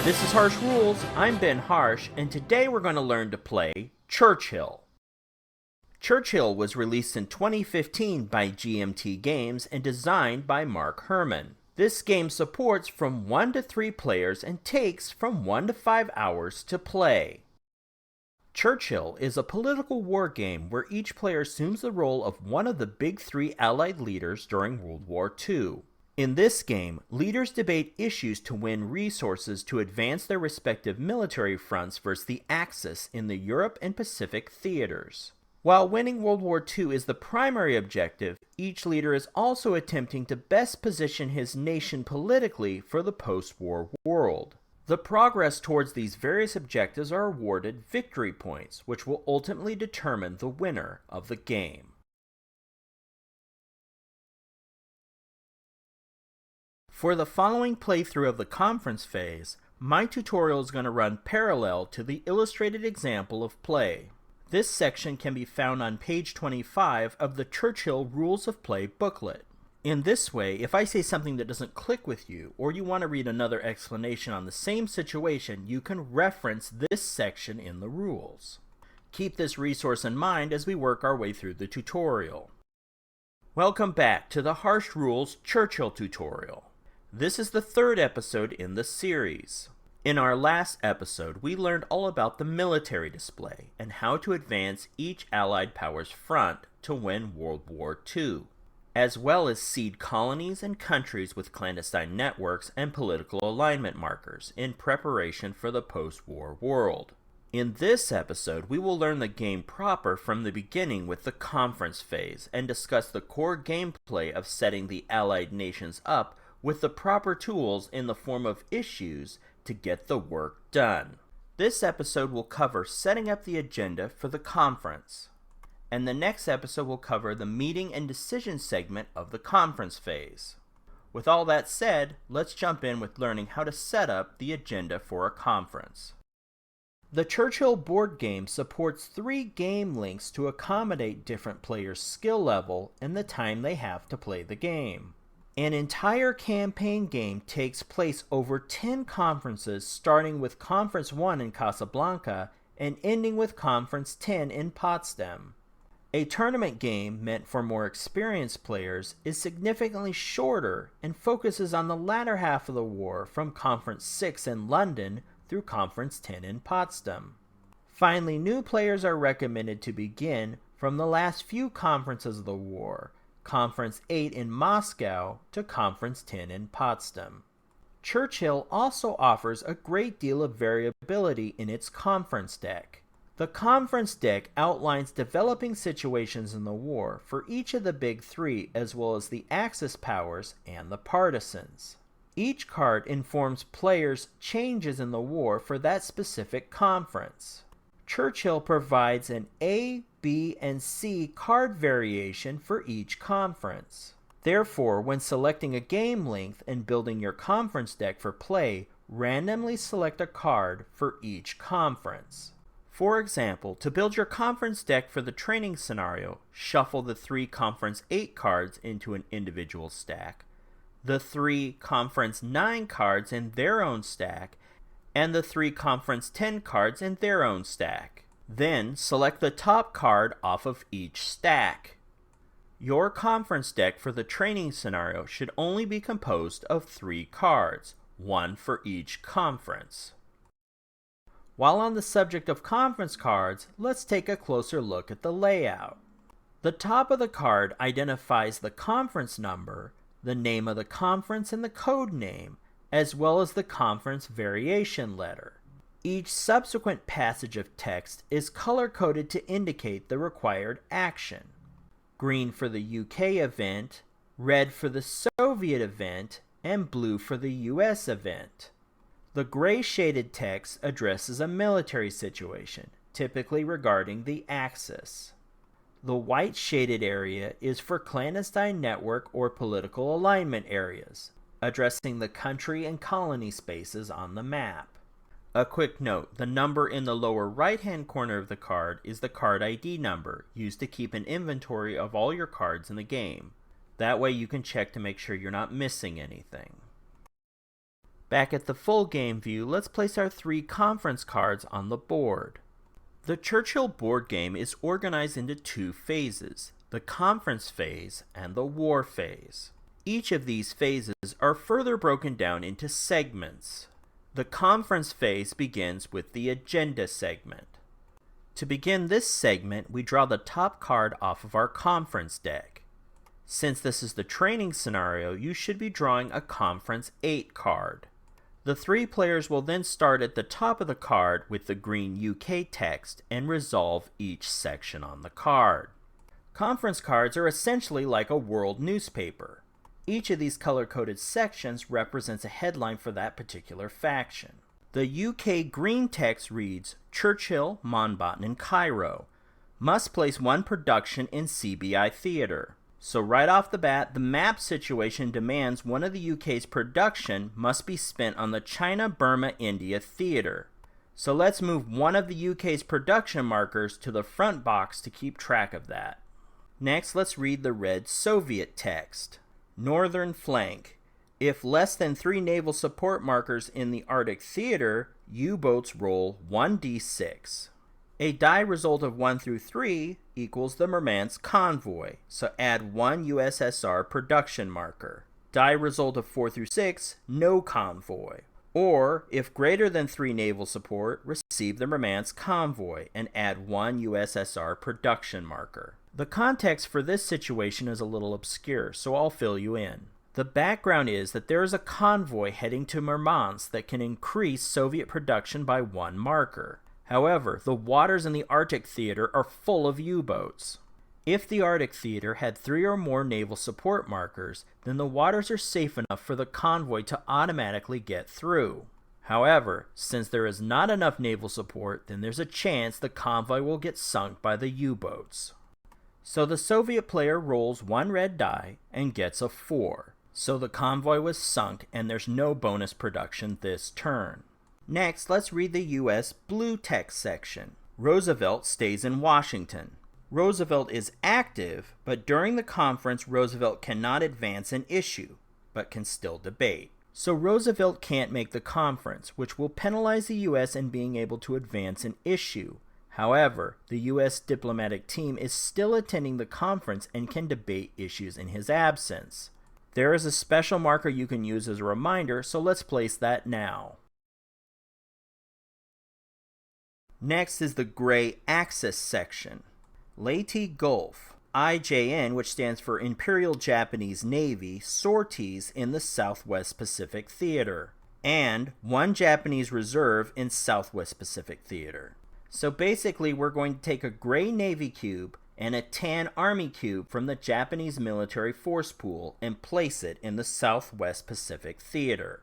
This is Harsh Rules. I'm Ben Harsh, and today we're going to learn to play Churchill. Churchill was released in 2015 by GMT Games and designed by Mark Herman. This game supports from 1 to 3 players and takes from 1 to 5 hours to play. Churchill is a political war game where each player assumes the role of one of the big 3 Allied leaders during World War II. In this game, leaders debate issues to win resources to advance their respective military fronts versus the Axis in the Europe and Pacific theaters. While winning World War II is the primary objective, each leader is also attempting to best position his nation politically for the post-war world. The progress towards these various objectives are awarded victory points, which will ultimately determine the winner of the game. For the following playthrough of the conference phase, my tutorial is going to run parallel to the illustrated example of play. This section can be found on page 25 of the Churchill Rules of Play booklet. In this way, if I say something that doesn't click with you, or you want to read another explanation on the same situation, you can reference this section in the rules. Keep this resource in mind as we work our way through the tutorial. Welcome back to the Harsh Rules Churchill tutorial. This is the 3rd episode in the series. In our last episode, we learned all about the military display and how to advance each Allied power's front to win World War II, as well as seed colonies and countries with clandestine networks and political alignment markers in preparation for the post-war world. In this episode, we will learn the game proper from the beginning with the conference phase and discuss the core gameplay of setting the Allied nations up with the proper tools in the form of issues to get the work done. This episode will cover setting up the agenda for the conference, and the next episode will cover the meeting and decision segment of the conference phase. With all that said, let's jump in with learning how to set up the agenda for a conference. The Churchill board game supports 3 game links to accommodate different players' skill level and the time they have to play the game. An entire campaign game takes place over 10 conferences, starting with Conference 1 in Casablanca and ending with Conference 10 in Potsdam. A tournament game meant for more experienced players is significantly shorter and focuses on the latter half of the war from Conference 6 in London through Conference 10 in Potsdam. Finally, new players are recommended to begin from the last few conferences of the war, Conference 8 in Moscow to Conference 10 in Potsdam. Churchill also offers a great deal of variability in its conference deck. The conference deck outlines developing situations in the war for each of the big 3 as well as the Axis powers and the partisans. Each card informs players' changes in the war for that specific conference. Churchill provides an A, B, and C card variation for each conference. Therefore, when selecting a game length and building your conference deck for play, randomly select a card for each conference. For example, to build your conference deck for the training scenario, shuffle the 3 Conference 8 cards into an individual stack, the 3 Conference 9 cards in their own stack, and the 3 Conference 10 cards in their own stack. Then select the top card off of each stack. Your conference deck for the training scenario should only be composed of 3 cards, 1 for each conference. While on the subject of conference cards, let's take a closer look at the layout. The top of the card identifies the conference number, the name of the conference and the code name, as well as the conference variation letter. Each subsequent passage of text is color-coded to indicate the required action. Green for the UK event, red for the Soviet event, and blue for the US event. The gray shaded text addresses a military situation, typically regarding the Axis. The white shaded area is for clandestine network or political alignment areas, addressing the country and colony spaces on the map. A quick note, the number in the lower right-hand corner of the card is the card ID number, used to keep an inventory of all your cards in the game. That way you can check to make sure you're not missing anything. Back at the full game view, let's place our 3 conference cards on the board. The Churchill board game is organized into 2 phases, the conference phase and the war phase. Each of these phases are further broken down into segments. The conference phase begins with the agenda segment. To begin this segment, we draw the top card off of our conference deck. Since this is the training scenario, you should be drawing a Conference 8 card. The 3 players will then start at the top of the card with the green UK text and resolve each section on the card. Conference cards are essentially like a world newspaper. Each of these color-coded sections represents a headline for that particular faction. The UK green text reads, Churchill, Monbatten, and Cairo. Must place 1 production in CBI theater. So right off the bat, the map situation demands one of the UK's production must be spent on the China, Burma, India theater. So let's move one of the UK's production markers to the front box to keep track of that. Next, let's read the red Soviet text. Northern flank. If less than 3 naval support markers in the Arctic theater, U-boats roll 1d6. A die result of 1 through 3 equals the Murmansk convoy, so add 1 USSR production marker. Die result of 4 through 6, no convoy. Or, if greater than 3 naval support, receive the Murmansk convoy and add 1 USSR production marker. The context for this situation is a little obscure, so I'll fill you in. The background is that there is a convoy heading to Murmansk that can increase Soviet production by 1 marker. However, the waters in the Arctic theater are full of U-boats. If the Arctic theater had 3 or more naval support markers, then the waters are safe enough for the convoy to automatically get through. However, since there is not enough naval support, then there's a chance the convoy will get sunk by the U-boats. So the Soviet player rolls 1 red die and gets a 4. So the convoy was sunk and there's no bonus production this turn. Next, let's read the U.S. blue text section. Roosevelt stays in Washington. Roosevelt is active, but during the conference, Roosevelt cannot advance an issue, but can still debate. So Roosevelt can't make the conference, which will penalize the U.S. in being able to advance an issue. However, the U.S. diplomatic team is still attending the conference and can debate issues in his absence. There is a special marker you can use as a reminder, so let's place that now. Next is the gray Axis section. Leyte Gulf, IJN, which stands for Imperial Japanese Navy, sorties in the Southwest Pacific Theater, and 1 Japanese reserve in Southwest Pacific Theater. So basically, we're going to take a gray Navy cube and a tan Army cube from the Japanese military force pool and place it in the Southwest Pacific Theater.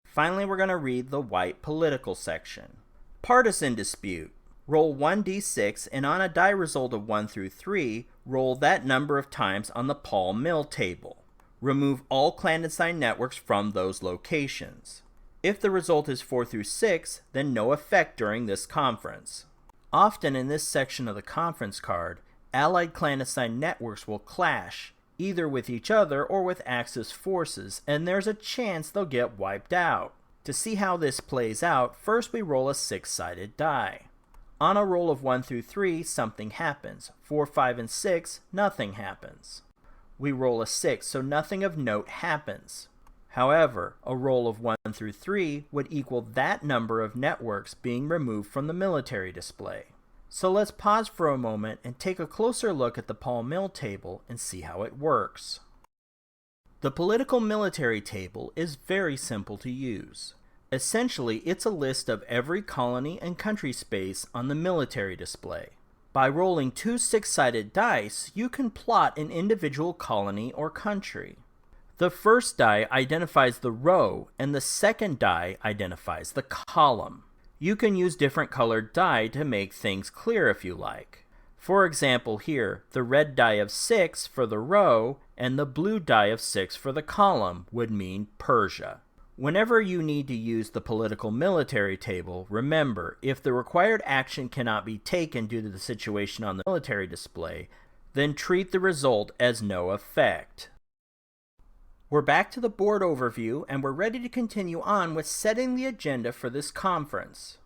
Finally, we're going to read the white political section. Partisan dispute. Roll 1d6 and on a die result of 1 through 3, roll that number of times on the Paul Mill table. Remove all clandestine networks from those locations. If the result is 4 through 6, then no effect during this conference. Often in this section of the conference card, Allied clandestine networks will clash, either with each other or with Axis forces, and there's a chance they'll get wiped out. To see how this plays out, first we roll a 6-sided die. On a roll of 1 through 3, something happens. 4, 5, and 6, nothing happens. We roll a 6, so nothing of note happens. However, a roll of 1 through 3 would equal that number of networks being removed from the military display. So let's pause for a moment and take a closer look at the Paul Mill table and see how it works. The political military table is very simple to use. Essentially, it's a list of every colony and country space on the military display. By rolling 2 6-sided dice, you can plot an individual colony or country. The first die identifies the row, and the second die identifies the column. You can use different colored die to make things clear if you like. For example here, the red die of 6 for the row and the blue die of 6 for the column would mean Persia. Whenever you need to use the political military table, remember, if the required action cannot be taken due to the situation on the military display, then treat the result as no effect. We're back to the board overview and we're ready to continue on with setting the agenda for this conference.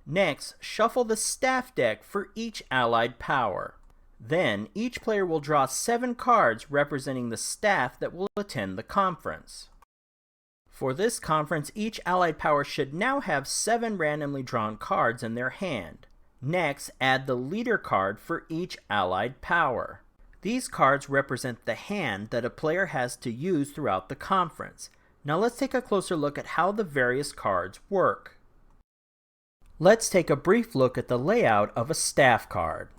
Next, shuffle the staff deck for each allied power. Then, each player will draw 7 cards representing the staff that will attend the conference. For this conference, each allied power should now have 7 randomly drawn cards in their hand. Next, add the leader card for each allied power. These cards represent the hand that a player has to use throughout the conference. Now let's take a closer look at how the various cards work. Let's take a brief look at the layout of a staff card.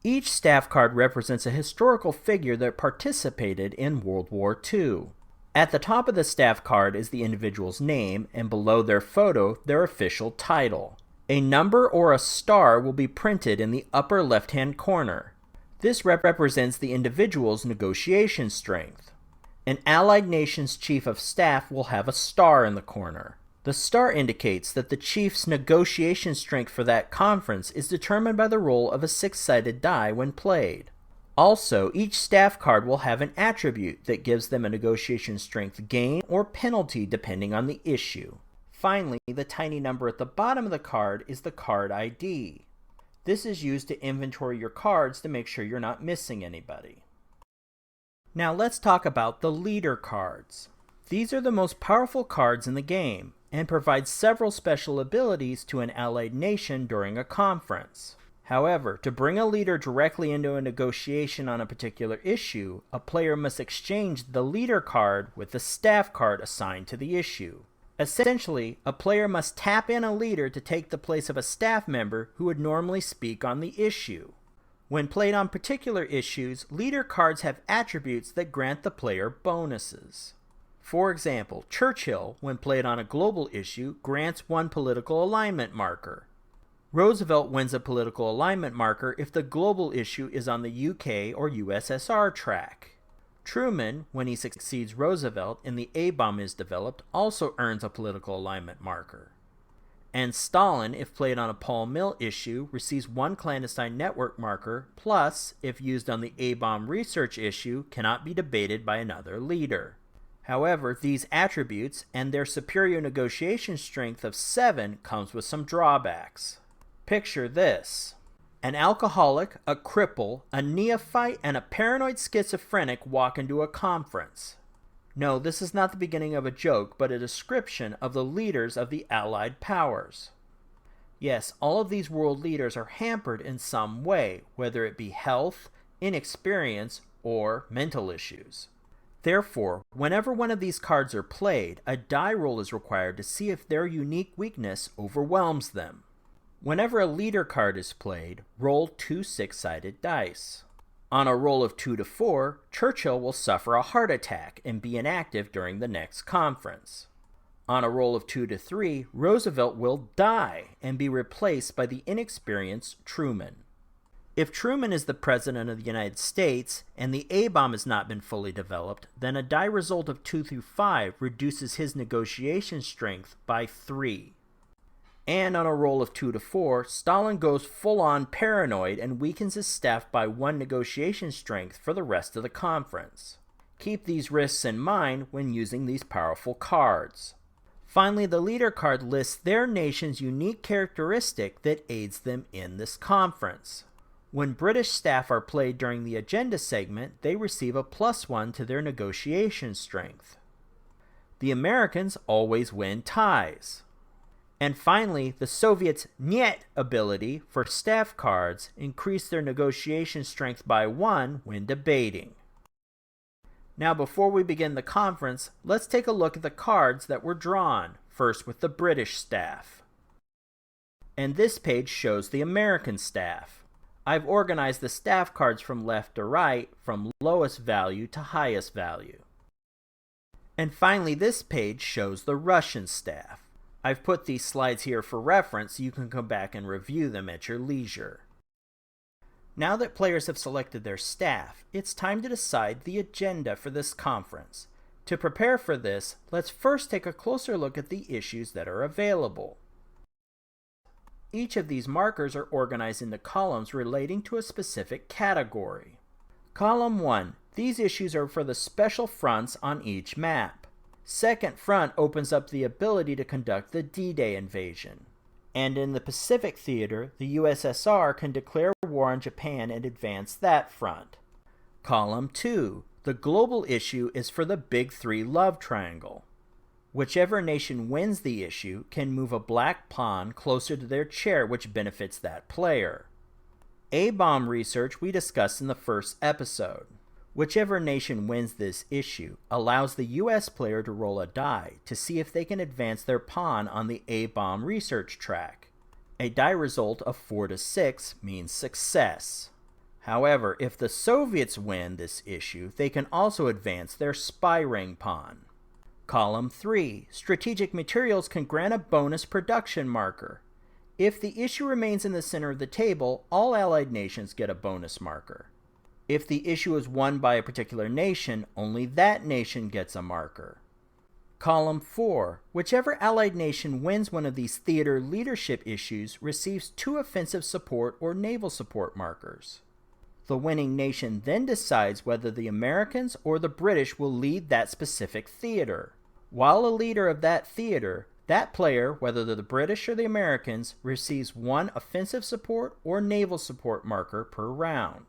Each staff card represents a historical figure that participated in World War II. At the top of the staff card is the individual's name, and below their photo, their official title. A number or a star will be printed in the upper left-hand corner. This represents the individual's negotiation strength. An allied nation's chief of staff will have a star in the corner. The star indicates that the chief's negotiation strength for that conference is determined by the roll of a 6-sided die when played. Also, each staff card will have an attribute that gives them a negotiation strength gain or penalty depending on the issue. Finally, the tiny number at the bottom of the card is the card ID. This is used to inventory your cards to make sure you're not missing anybody. Now let's talk about the leader cards. These are the most powerful cards in the game and provide several special abilities to an allied nation during a conference. However, to bring a leader directly into a negotiation on a particular issue, a player must exchange the leader card with the staff card assigned to the issue. Essentially, a player must tap in a leader to take the place of a staff member who would normally speak on the issue. When played on particular issues, leader cards have attributes that grant the player bonuses. For example, Churchill, when played on a global issue, grants 1 political alignment marker. Roosevelt wins a political alignment marker if the global issue is on the UK or USSR track. Truman, when he succeeds Roosevelt and the A-bomb is developed, also earns a political alignment marker. And Stalin, if played on a Paul Mill issue, receives 1 clandestine network marker, plus, if used on the A-bomb research issue, cannot be debated by another leader. However, these attributes and their superior negotiation strength of 7 comes with some drawbacks. Picture this. An alcoholic, a cripple, a neophyte, and a paranoid schizophrenic walk into a conference. No, this is not the beginning of a joke, but a description of the leaders of the Allied powers. Yes, all of these world leaders are hampered in some way, whether it be health, inexperience, or mental issues. Therefore, whenever one of these cards are played, a die roll is required to see if their unique weakness overwhelms them. Whenever a leader card is played, roll 2 6-sided dice. On a roll of 2 to 4, Churchill will suffer a heart attack and be inactive during the next conference. On a roll of 2 to 3, Roosevelt will die and be replaced by the inexperienced Truman. If Truman is the President of the United States and the A-bomb has not been fully developed, then a die result of 2 through 5 reduces his negotiation strength by 3. And on a roll of 2 to 4, Stalin goes full-on paranoid and weakens his staff by 1 negotiation strength for the rest of the conference. Keep these risks in mind when using these powerful cards. Finally, the leader card lists their nation's unique characteristic that aids them in this conference. When British staff are played during the agenda segment, they receive a +1 to their negotiation strength. The Americans always win ties. And finally, the Soviets' Niet ability for staff cards increase their negotiation strength by 1 when debating. Now before we begin the conference, let's take a look at the cards that were drawn, first with the British staff. And this page shows the American staff. I've organized the staff cards from left to right, from lowest value to highest value. And finally, this page shows the Russian staff. I've put these slides here for reference so you can come back and review them at your leisure. Now that players have selected their staff, it's time to decide the agenda for this conference. To prepare for this, let's first take a closer look at the issues that are available. Each of these markers are organized into columns relating to a specific category. Column 1, These issues are for the special fronts on each map. Second Front opens up the ability to conduct the D-Day invasion. And in the Pacific Theater, the USSR can declare war on Japan and advance that front. Column 2. The global issue is for the Big Three love triangle. Whichever nation wins the issue can move a black pawn closer to their chair, which benefits that player. A-bomb research we discussed in the first episode. Whichever nation wins this issue allows the US player to roll a die to see if they can advance their pawn on the A-bomb research track. A die result of 4 to 6 means success. However, if the Soviets win this issue, they can also advance their spy ring pawn. Column 3. Strategic materials can grant a bonus production marker. If the issue remains in the center of the table, all Allied nations get a bonus marker. If the issue is won by a particular nation, only that nation gets a marker. Column 4. Whichever Allied nation wins one of these theater leadership issues receives 2 offensive support or naval support markers. The winning nation then decides whether the Americans or the British will lead that specific theater. While a leader of that theater, that player, whether they're the British or the Americans, receives 1 offensive support or naval support marker per round.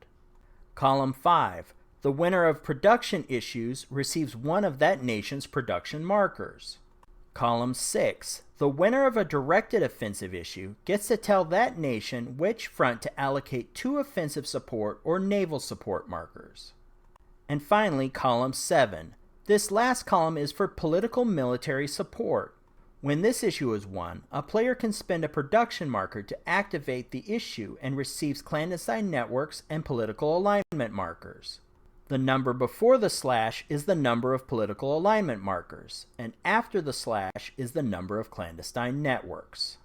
Column 5. The winner of production issues receives 1 of that nation's production markers. Column 6. The winner of a directed offensive issue gets to tell that nation which front to allocate 2 offensive support or naval support markers. And finally, Column 7. This last column is for political military support. When this issue is won, a player can spend a production marker to activate the issue and receives clandestine networks and political alignment markers. The number before the slash is the number of political alignment markers, and after the slash is the number of clandestine networks.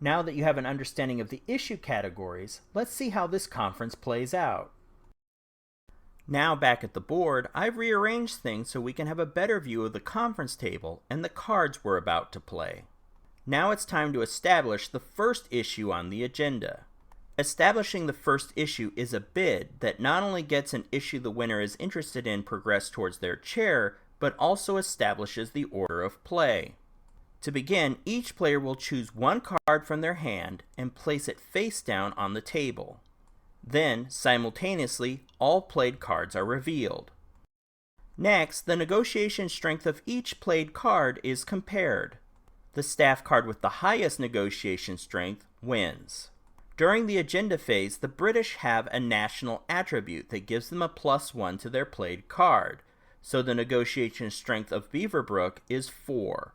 Now that you have an understanding of the issue categories, let's see how this conference plays out. Now back at the board, I've rearranged things so we can have a better view of the conference table and the cards we're about to play. Now it's time to establish the first issue on the agenda. Establishing the first issue is a bid that not only gets an issue the winner is interested in progress towards their chair, but also establishes the order of play. To begin, each player will choose 1 card from their hand and place it face down on the table. Then, simultaneously, all played cards are revealed. Next, the negotiation strength of each played card is compared. The staff card with the highest negotiation strength wins. During the agenda phase, the British have a national attribute that gives them a +1 to their played card, so the negotiation strength of Beaverbrook is 4.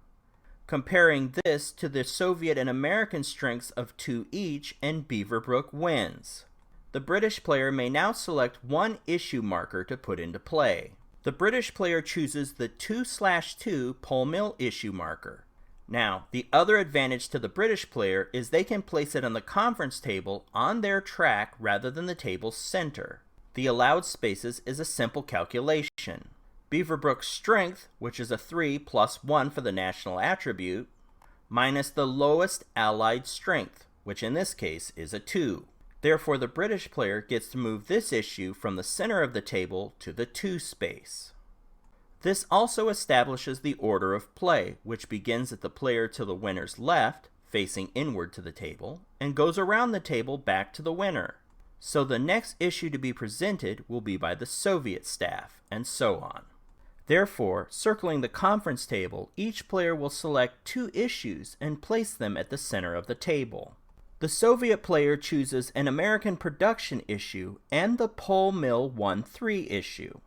Comparing this to the Soviet and American strengths of 2 each, and Beaverbrook wins. The British player may now select 1 issue marker to put into play. The British player chooses the 2/2 pole mill issue marker. Now, the other advantage to the British player is they can place it on the conference table on their track rather than the table's center. The allowed spaces is a simple calculation. Beaverbrook's strength, which is a 3 + 1 for the national attribute, minus the lowest allied strength, which in this case is a 2. Therefore, the British player gets to move this issue from the center of the table to the 2 space. This also establishes the order of play, which begins at the player to the winner's left, facing inward to the table, and goes around the table back to the winner. So the next issue to be presented will be by the Soviet staff, and so on. Therefore, circling the conference table, each player will select 2 issues and place them at the center of the table. The Soviet player chooses an American production issue and the Pole Mill 1-3 issue.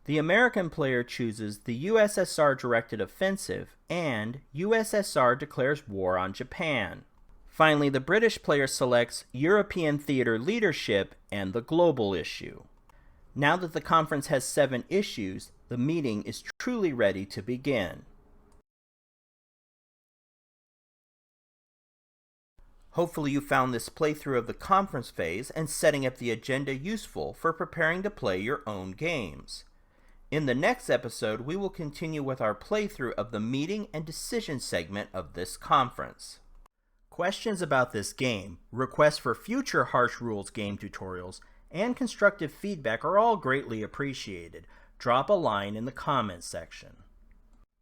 The American player chooses the USSR directed offensive and USSR declares war on Japan. Finally, the British player selects European theater leadership and the global issue. Now that the conference has 7 issues, the meeting is truly ready to begin. Hopefully you found this playthrough of the conference phase and setting up the agenda useful for preparing to play your own games. In the next episode, we will continue with our playthrough of the meeting and decision segment of this conference. Questions about this game, requests for future Harsh Rules game tutorials, and constructive feedback are all greatly appreciated. Drop a line in the comments section.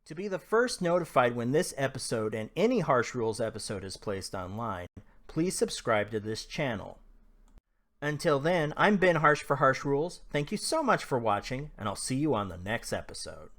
To be the first notified when this episode and any Harsh Rules episode is placed online, please subscribe to this channel. Until then, I'm Ben Harsh for Harsh Rules. Thank you so much for watching, and I'll see you on the next episode.